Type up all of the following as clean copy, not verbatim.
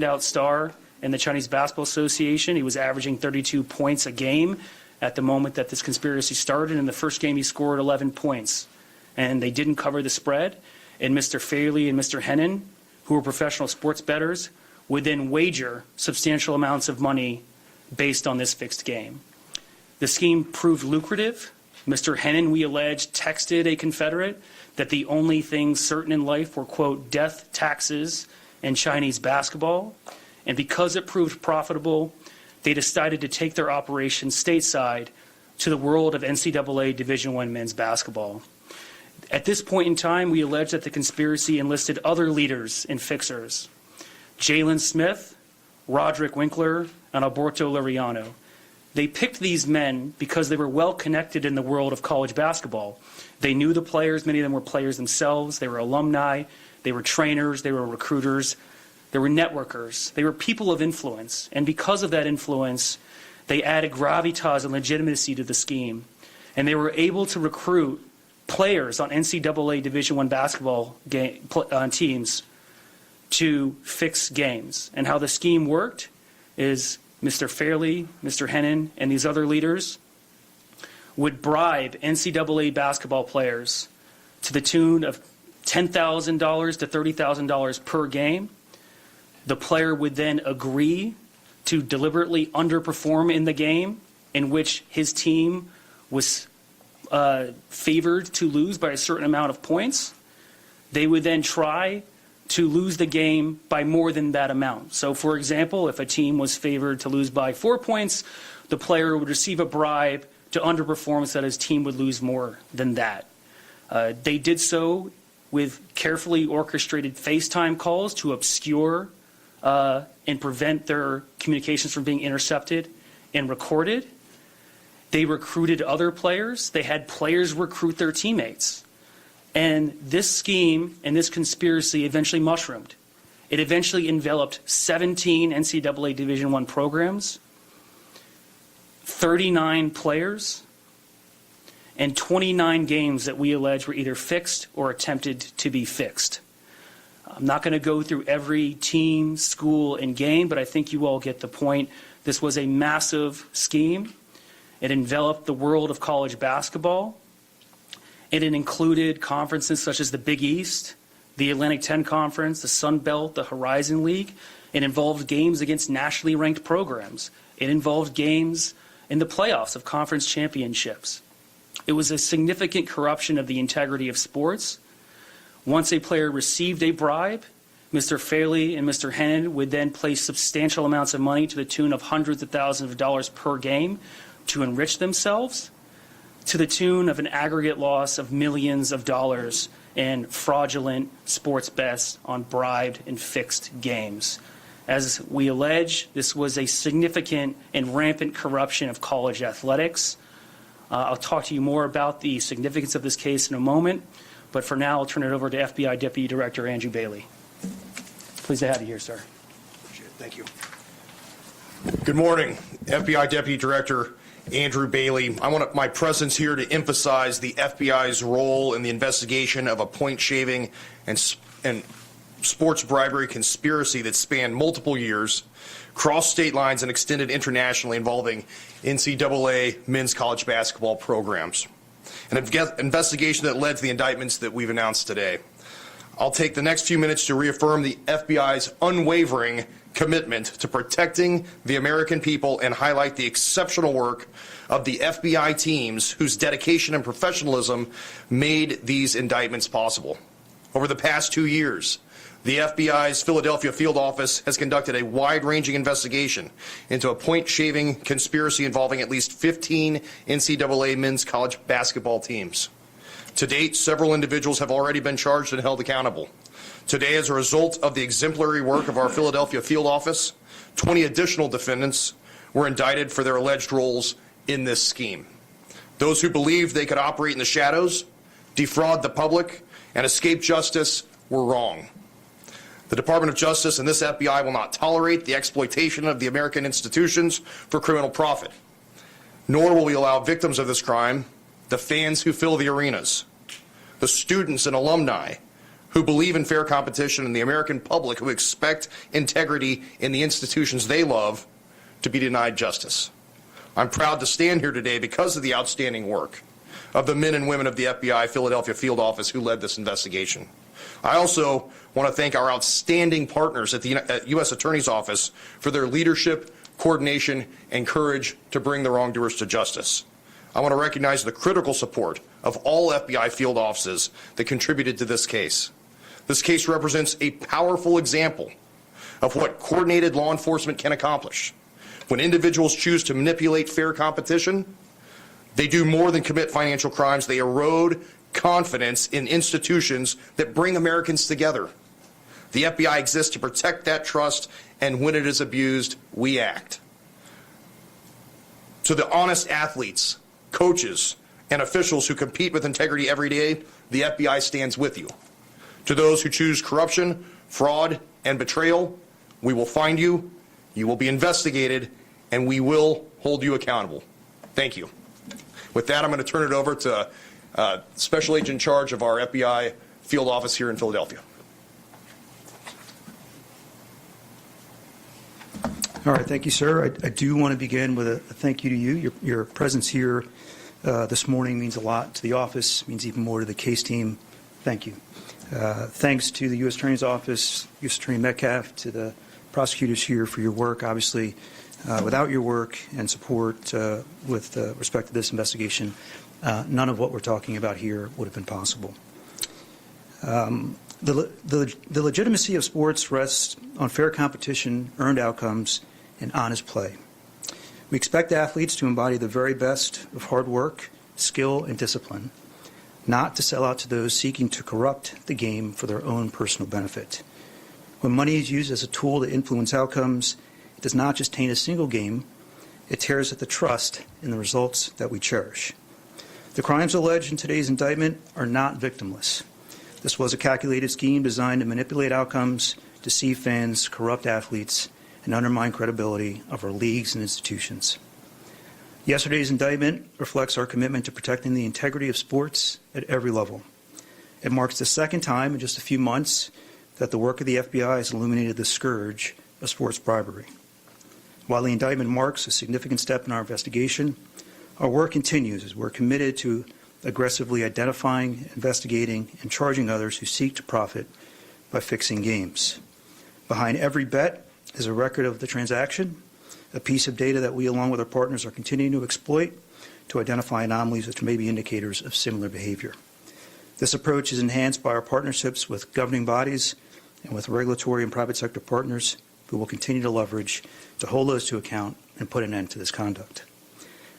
standout star in the Chinese Basketball Association. He was averaging 32 points a game at the moment that this conspiracy started. In the first game, he scored 11 points, and they didn't cover the spread. And Mr. Faley and Mr. Hennon, who were professional sports bettors, would then wager substantial amounts of money based on this fixed game. The scheme proved lucrative. Mr. Hennon, we allege, texted a Confederate that the only things certain in life were, quote, death, taxes, and Chinese basketball. And because it proved profitable, they decided to take their operation stateside to the world of NCAA Division I men's basketball. At this point in time, we allege that the conspiracy enlisted other leaders and fixers: Jalen Smith, Roderick Winkler, and Alberto Liriano. They picked these men because they were well connected in the world of college basketball. They knew the players. Many of them were players themselves. They were alumni. They were trainers. They were recruiters. They were networkers. They were people of influence. And because of that influence, they added gravitas and legitimacy to the scheme. And they were able to recruit players on NCAA Division I basketball teams to fix games. And how the scheme worked is Mr. Fairley, Mr. Hennon, and these other leaders would bribe NCAA basketball players to the tune of $10,000 to $30,000 per game. The player would then agree to deliberately underperform in the game in which his team was favored to lose by a certain amount of points. They would then try to lose the game by more than that amount. So, for example, if a team was favored to lose by 4 points, the player would receive a bribe to underperform so that his team would lose more than that. They did so with carefully orchestrated FaceTime calls to obscure and prevent their communications from being intercepted and recorded. They recruited other players. They had players recruit their teammates. And this scheme and this conspiracy eventually mushroomed. It eventually enveloped 17 NCAA Division I programs, 39 players, and 29 games that we allege were either fixed or attempted to be fixed. I'm not going to go through every team, school, and game, but I think you all get the point. This was a massive scheme. It enveloped the world of college basketball. And it included conferences such as the Big East, the Atlantic 10 Conference, the Sun Belt, the Horizon League. It involved games against nationally ranked programs. It involved games in the playoffs of conference championships. It was a significant corruption of the integrity of sports. Once a player received a bribe, Mr. Faley and Mr. Hennon would then place substantial amounts of money to the tune of hundreds of thousands of dollars per game to enrich themselves, to the tune of an aggregate loss of millions of dollars in fraudulent sports bets on bribed and fixed games. As we allege, this was a significant and rampant corruption of college athletics. I'll talk to you more about the significance of this case in a moment, but for now I'll turn it over to FBI Deputy Director Andrew Bailey. Pleased to have you here, sir. Appreciate it. Thank you. Good morning. FBI Deputy Director Andrew Bailey. I want my presence here to emphasize the FBI's role in the investigation of a point-shaving and sports bribery conspiracy that spanned multiple years, crossed state lines, and extended internationally, involving NCAA men's college basketball programs. An investigation that led to the indictments that we've announced today. I'll take the next few minutes to reaffirm the FBI's unwavering commitment to protecting the American people and highlight the exceptional work of the FBI teams whose dedication and professionalism made these indictments possible. Over the past 2 years, the FBI's Philadelphia field office has conducted a wide-ranging investigation into a point-shaving conspiracy involving at least 15 NCAA men's college basketball teams. To date, several individuals have already been charged and held accountable. Today, as a result of the exemplary work of our Philadelphia field office, 20 additional defendants were indicted for their alleged roles in this scheme. Those who believed they could operate in the shadows, defraud the public, and escape justice were wrong. The Department of Justice and this FBI will not tolerate the exploitation of the American institutions for criminal profit. Nor will we allow victims of this crime, the fans who fill the arenas, the students and alumni, who believe in fair competition and the American public who expect integrity in the institutions they love to be denied justice. I'm proud to stand here today because of the outstanding work of the men and women of the FBI Philadelphia field office who led this investigation. I also want to thank our outstanding partners at the U.S. Attorney's Office for their leadership, coordination, and courage to bring the wrongdoers to justice. I want to recognize the critical support of all FBI field offices that contributed to this case. This case represents a powerful example of what coordinated law enforcement can accomplish. When individuals choose to manipulate fair competition, they do more than commit financial crimes. They erode confidence in institutions that bring Americans together. The FBI exists to protect that trust, and when it is abused, we act. To the honest athletes, coaches, and officials who compete with integrity every day, the FBI stands with you. To those who choose corruption, fraud, and betrayal, we will find you, you will be investigated, and we will hold you accountable. Thank you. With that, I'm going to turn it over to Special Agent in charge of our FBI field office here in Philadelphia. All right, thank you, sir. I do want to begin with a thank you to you. Your presence here this morning means a lot to the office, means even more to the case team. Thank you. Thanks to the U.S. Attorney's Office, U.S. Attorney Metcalf, to the prosecutors here for your work. Obviously, without your work and support with respect to this investigation, none of what we're talking about here would have been possible. The legitimacy of sports rests on fair competition, earned outcomes, and honest play. We expect athletes to embody the very best of hard work, skill, and discipline, not to sell out to those seeking to corrupt the game for their own personal benefit. When money is used as a tool to influence outcomes, it does not just taint a single game, it tears at the trust in the results that we cherish. The crimes alleged in today's indictment are not victimless. This was a calculated scheme designed to manipulate outcomes, deceive fans, corrupt athletes, and undermine credibility of our leagues and institutions. Yesterday's indictment reflects our commitment to protecting the integrity of sports at every level. It marks the second time in just a few months that the work of the FBI has illuminated the scourge of sports bribery. While the indictment marks a significant step in our investigation, our work continues as we're committed to aggressively identifying, investigating, and charging others who seek to profit by fixing games. Behind every bet is a record of the transaction, a piece of data that we, along with our partners, are continuing to exploit to identify anomalies which may be indicators of similar behavior. This approach is enhanced by our partnerships with governing bodies and with regulatory and private sector partners who will continue to leverage to hold those to account and put an end to this conduct.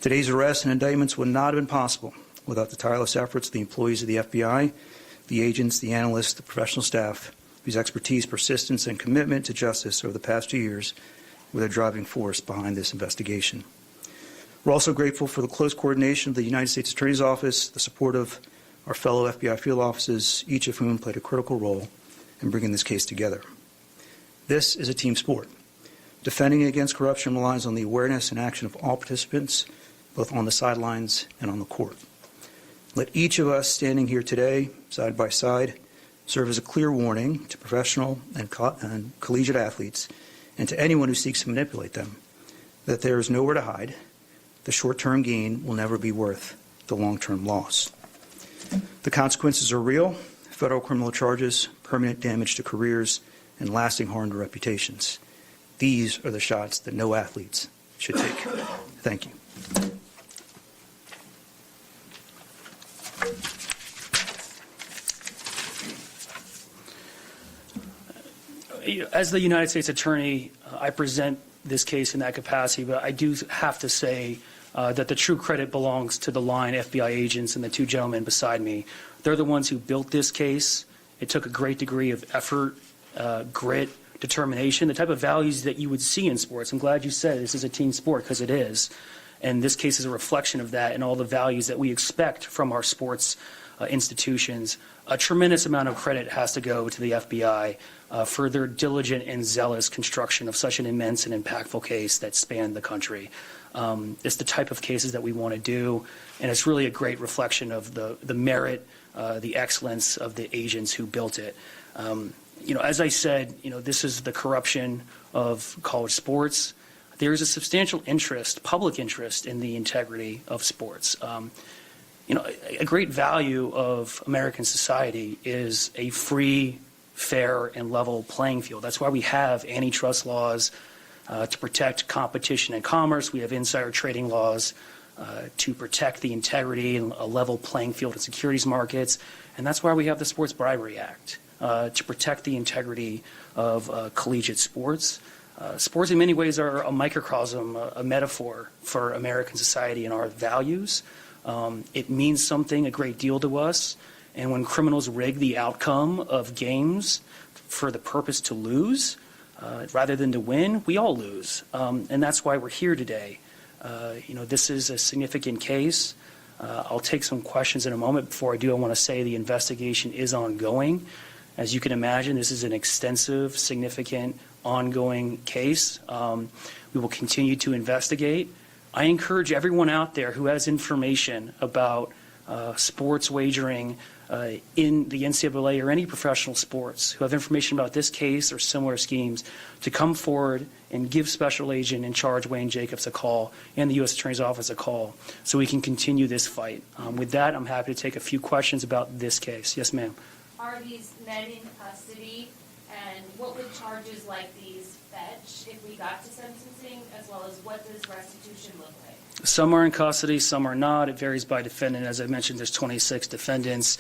Today's arrests and indictments would not have been possible without the tireless efforts of the employees of the FBI, the agents, the analysts, the professional staff, whose expertise, persistence, and commitment to justice over the past 2 years were the driving force behind this investigation. We're also grateful for the close coordination of the United States Attorney's Office, the support of our fellow FBI field offices, each of whom played a critical role in bringing this case together. This is a team sport. Defending against corruption relies on the awareness and action of all participants, both on the sidelines and on the court. Let each of us standing here today, side by side, serve as a clear warning to professional and collegiate athletes and to anyone who seeks to manipulate them that there is nowhere to hide. The short-term gain will never be worth the long-term loss. The consequences are real: federal criminal charges, permanent damage to careers, and lasting harm to reputations. These are the shots that no athletes should take. Thank you. As the United States Attorney, I present this case in that capacity, but I do have to say that the true credit belongs to the line FBI agents and the two gentlemen beside me. They're the ones who built this case. It took a great degree of effort, grit, determination, the type of values that you would see in sports. I'm glad you said this is a team sport, because it is. And this case is a reflection of that and all the values that we expect from our sports institutions. A tremendous amount of credit has to go to the FBI for their diligent and zealous construction of such an immense and impactful case that spanned the country. It's the type of cases that we want to do, and it's really a great reflection of the merit the excellence of the agents who built it. As I said, this is the corruption of college sports. There is a substantial interest, public interest, in the integrity of sports. A great value of American society is a free, fair, and level playing field. That's why we have antitrust laws to protect competition and commerce. We have insider trading laws to protect the integrity and a level playing field in securities markets. And that's why we have the Sports Bribery Act to protect the integrity of collegiate sports. Sports in many ways are a microcosm, a metaphor for American society and our values. It means something a great deal to us. And when criminals rig the outcome of games for the purpose to lose, rather than to win, we all lose. And that's why we're here today. This is a significant case. I'll take some questions in a moment. Before I do, I want to say the investigation is ongoing. As you can imagine, this is an extensive, significant, ongoing case. We will continue to investigate. I encourage everyone out there who has information about sports wagering in the NCAA or any professional sports, who have information about this case or similar schemes, to come forward and give Special Agent in charge Wayne Jacobs a call and the U.S. Attorney's Office a call so we can continue this fight. With that, I'm happy to take a few questions about this case. Yes, ma'am. Are these men in custody, and what would charges like these fetch if we got to sentencing, as well as what does restitution look like? Some are in custody, some are not. It varies by defendant. As I mentioned, there's 26 defendants.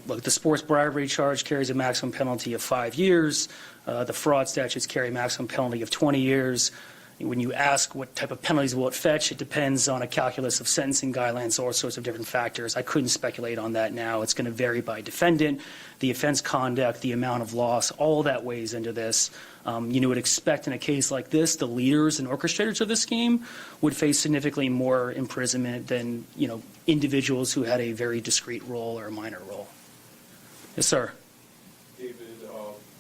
Look, the sports bribery charge carries a maximum penalty of 5 years. The fraud statutes carry a maximum penalty of 20 years. When you ask what type of penalties will it fetch, it depends on a calculus of sentencing guidelines, all sorts of different factors. I couldn't speculate on that now. It's going to vary by defendant, the offense conduct, the amount of loss, all that weighs into this. You would expect in a case like this, the leaders and orchestrators of the scheme would face significantly more imprisonment than, individuals who had a very discrete role or a minor role. Yes, sir. David,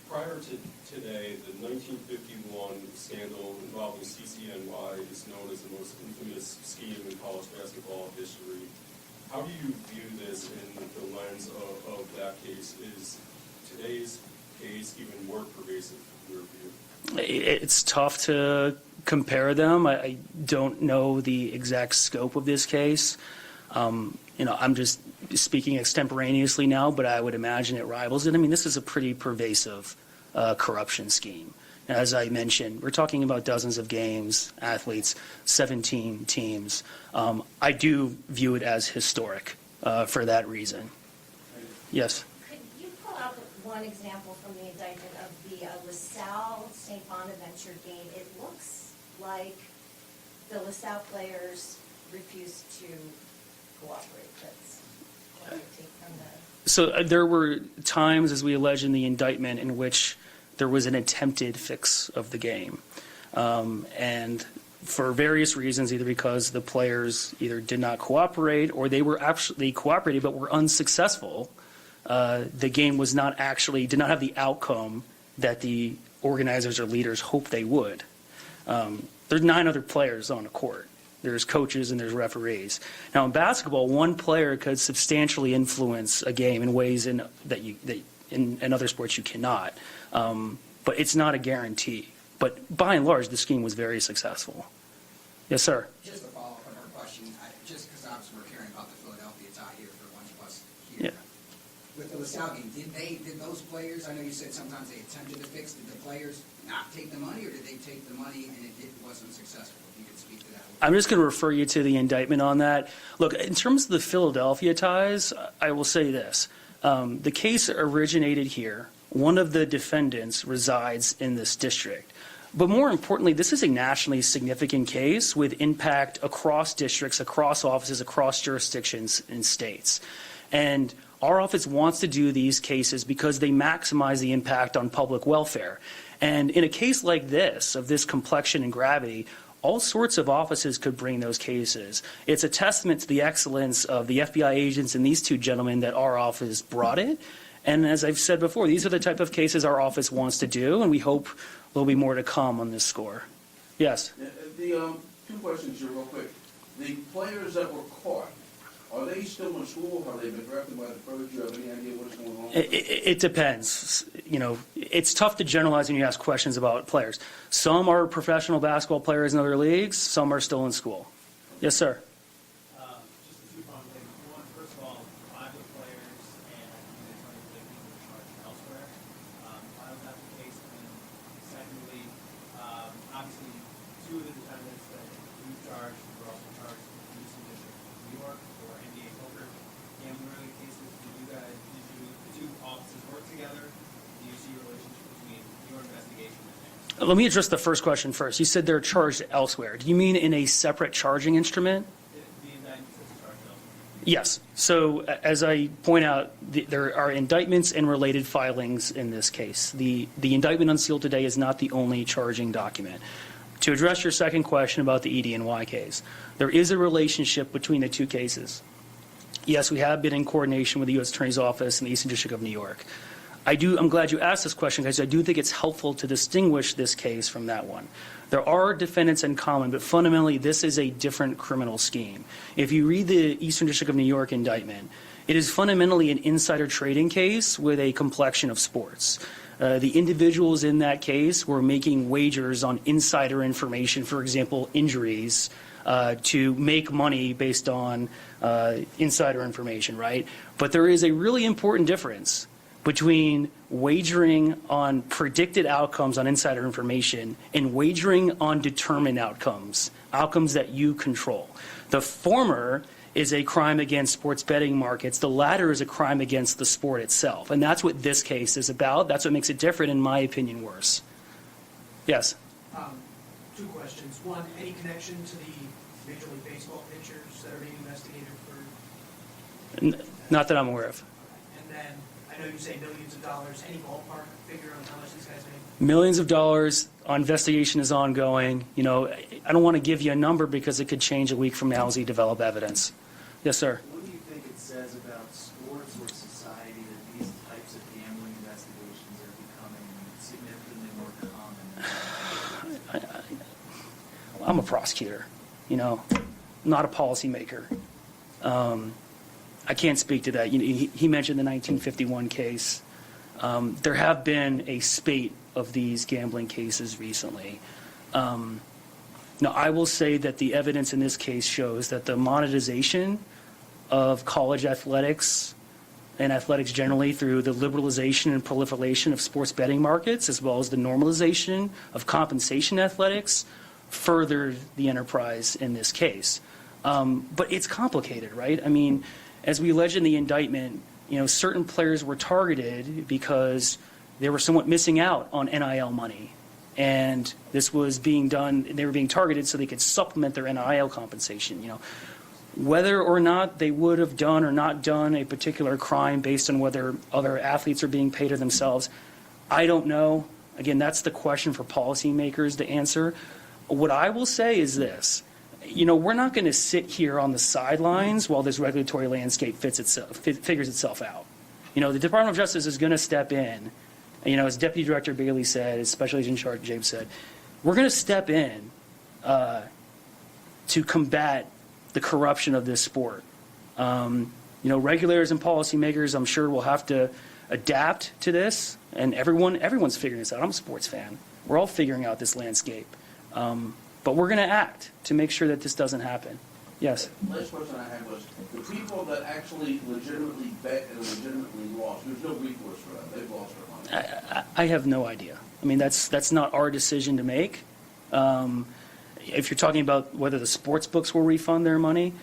prior to today, the 1951 scandal involving CCNY is known as the most infamous scheme in college basketball history. How do you view this in the lens of that case? Is today's case even more pervasive in your view? It's tough to compare them. I don't know the exact scope of this case. I'm just speaking extemporaneously now, but I would imagine it rivals it. I mean, this is a pretty pervasive corruption scheme. As I mentioned, we're talking about dozens of games, athletes, 17 teams. I do view it as historic for that reason. Yes? Could you pull out one example from the indictment of the LaSalle-St. Bonaventure game? It looks like the LaSalle players refused to cooperate. That's what I take from the... So there were times, as we allege in the indictment, in which there was an attempted fix of the game. And for various reasons, either because the players either did not cooperate or they were actually cooperating but were unsuccessful, the game was not actually, did not have the outcome that the organizers or leaders hoped they would. There's 9 other players on a court. There's coaches and there's referees. Now in basketball, one player could substantially influence a game in ways in other sports you cannot. But it's not a guarantee. But by and large, the scheme was very successful. Yes, sir. Just to follow up on her question, just because obviously we're hearing about the Philadelphia tie here for a bunch of us here. Yeah. With the LaSalle game, did those players, I know you said sometimes they attempted to fix, did the players not take the money, or did they take the money and it wasn't successful? If you could speak to that. I'm just going to refer you to the indictment on that. Look, in terms of the Philadelphia ties, I will say this. The case originated here. One of the defendants resides in this district. But more importantly, this is a nationally significant case with impact across districts, across offices, across jurisdictions and states. And our office wants to do these cases because they maximize the impact on public welfare. And in a case like this, of this complexion and gravity, all sorts of offices could bring those cases. It's a testament to the excellence of the FBI agents and these 2 gentlemen that our office brought it. And as I've said before, these are the type of cases our office wants to do, and we hope there'll be more to come on this score. Yes? The 2 questions here real quick. The players that were caught, Are they still in school? Have they been drafted by the pros? Do you have any idea what's going on? It depends. You know, it's tough to generalize when you ask questions about players. Some are professional basketball players in other leagues. Some are still in school. Yes, sir. Just a two-pronged thing. One, first of all, 5 of the players and Antonio Blakeney were charged elsewhere. Why was that the case? And then secondly, obviously, 2 of the defendants that you charged were also charged in the Newsroom District of New York for NBA poker gambling-related cases. The 2 offices work together? Do you see a relationship between your investigation and theirs? Let me address the first question first. You said they're charged elsewhere. Do you mean in a separate charging instrument? The indictment says it's charged elsewhere. Yes. So as I point out, there are indictments and related filings in this case. The indictment unsealed today is not the only charging document. To address your second question about the ED&Y case, there is a relationship between the 2 cases. Yes, we have been in coordination with the U.S. Attorney's Office and the Eastern District of New York. I'm glad you asked this question because I do think it's helpful to distinguish this case from that one. There are defendants in common, but fundamentally this is a different criminal scheme. If you read the Eastern District of New York indictment, it is fundamentally an insider trading case with a complexion of sports. The individuals in that case were making wagers on insider information, for example, injuries, to make money based on insider information, right? But there is a really important difference between wagering on predicted outcomes on insider information and wagering on determined outcomes that you control. The former is a crime against sports betting markets. The latter is a crime against the sport itself. And that's what this case is about. That's what makes it different, in my opinion, worse. Yes? 2 questions. One, any connection to the Major League Baseball pitchers that are being investigated for? Not that I'm aware of. And then, I know you say millions of dollars. Any ballpark figure on how much these guys make? Millions of dollars. Investigation is ongoing. You know, I don't want to give you a number because it could change a week from now as we develop evidence. Yes, sir. What do you think it says about sports or society that these types of gambling investigations are becoming significantly more common? I'm a prosecutor, you know, not a policymaker. I can't speak to that. You know, he mentioned the 1951 case. There have been a spate of these gambling cases recently. Now, I will say that the evidence in this case shows that the monetization of college athletics and athletics generally through the liberalization and proliferation of sports betting markets, as well as the normalization of compensation athletics, furthered the enterprise in this case. But it's complicated, right? I mean, as we allege in the indictment, you know, certain players were targeted because they were somewhat missing out on NIL money. And this was being done, they were being targeted so they could supplement their NIL compensation. You know, whether or not they would have done or not done a particular crime based on whether other athletes are being paid or themselves, I don't know. Again, that's the question for policymakers to answer. What I will say is this. You know, we're not going to sit here on the sidelines while this regulatory landscape figures itself out. You know, the Department of Justice is going to step in. You know, as Deputy Director Bailey said, as Special Agent in Charge James said, we're going to step in to combat the corruption of this sport. You know, regulators and policymakers, I'm sure, will have to adapt to this, and everyone's figuring this out. I'm a sports fan. We're all figuring out this landscape. But we're going to act to make sure that this doesn't happen. Yes? Last question I had was, the people that actually legitimately bet and legitimately lost, there's no recourse for them. They've lost their money. I have no idea. I mean, that's not our decision to make. If you're talking about whether the sports books will refund their money,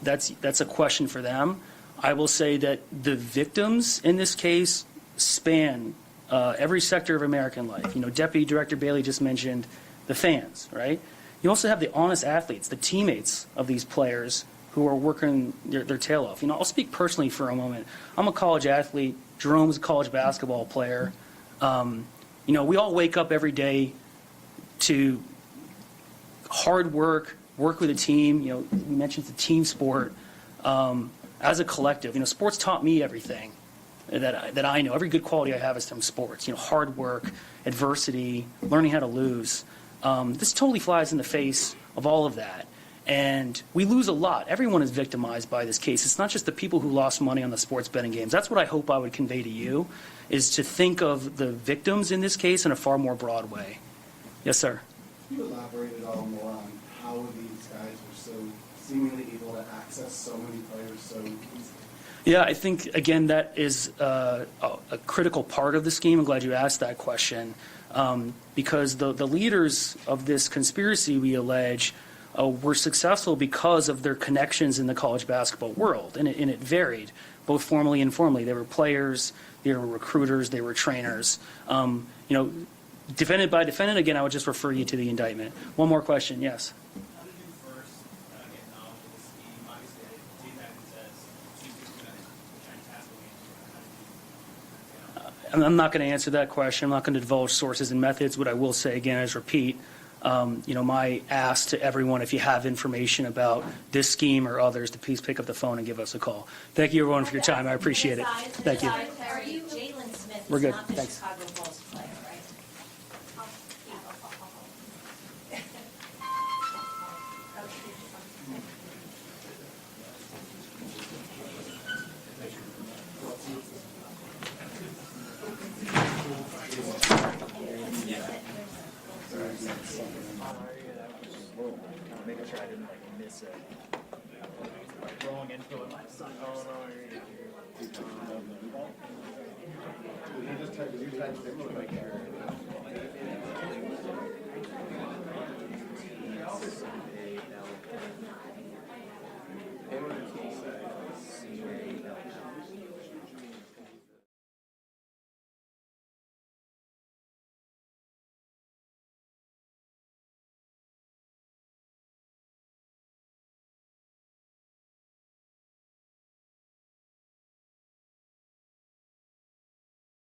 that's a question for them. I will say that the victims in this case span every sector of American life. You know, Deputy Director Bailey just mentioned the fans, right? You also have the honest athletes, the teammates of these players who are working their tail off. You know, I'll speak personally for a moment. I'm a college athlete. Jerome's a college basketball player. You know, we all wake up every day to hard work with a team. You know, you mentioned the team sport. As a collective, you know, sports taught me everything that I know. Every good quality I have is from sports. You know, hard work, adversity, learning how to lose. This totally flies in the face of all of that. And we lose a lot. Everyone is victimized by this case. It's not just the people who lost money on the sports betting games. That's what I hope I would convey to you, is to think of the victims in this case in a far more broad way. Yes, sir. Can you elaborate at all more on how these guys were so seemingly able to access so many players so easily? Yeah, I think, again, that is a critical part of the scheme. I'm glad you asked that question, because the leaders of this conspiracy, we allege, were successful because of their connections in the college basketball world, and it varied, both formally and informally. They were players, they were recruiters, they were trainers. Defendant by defendant, again, I would just refer you to the indictment. One more question, yes. How did you first get knowledge of the scheme? Obviously, I did that and says, seems to be Chinese basketball games. I'm not going to answer that question. I'm not going to divulge sources and methods. What I will say, again, is repeat, my ask to everyone, if you have information about this scheme or others, to please pick up the phone and give us a call. Thank you, everyone, for your time. I appreciate it. Thank you. Jalen Smith We're is good. not the Thanks. Chicago Bulls player, right? Making sure I didn't miss it. Rolling into it myself. Oh no, you just typed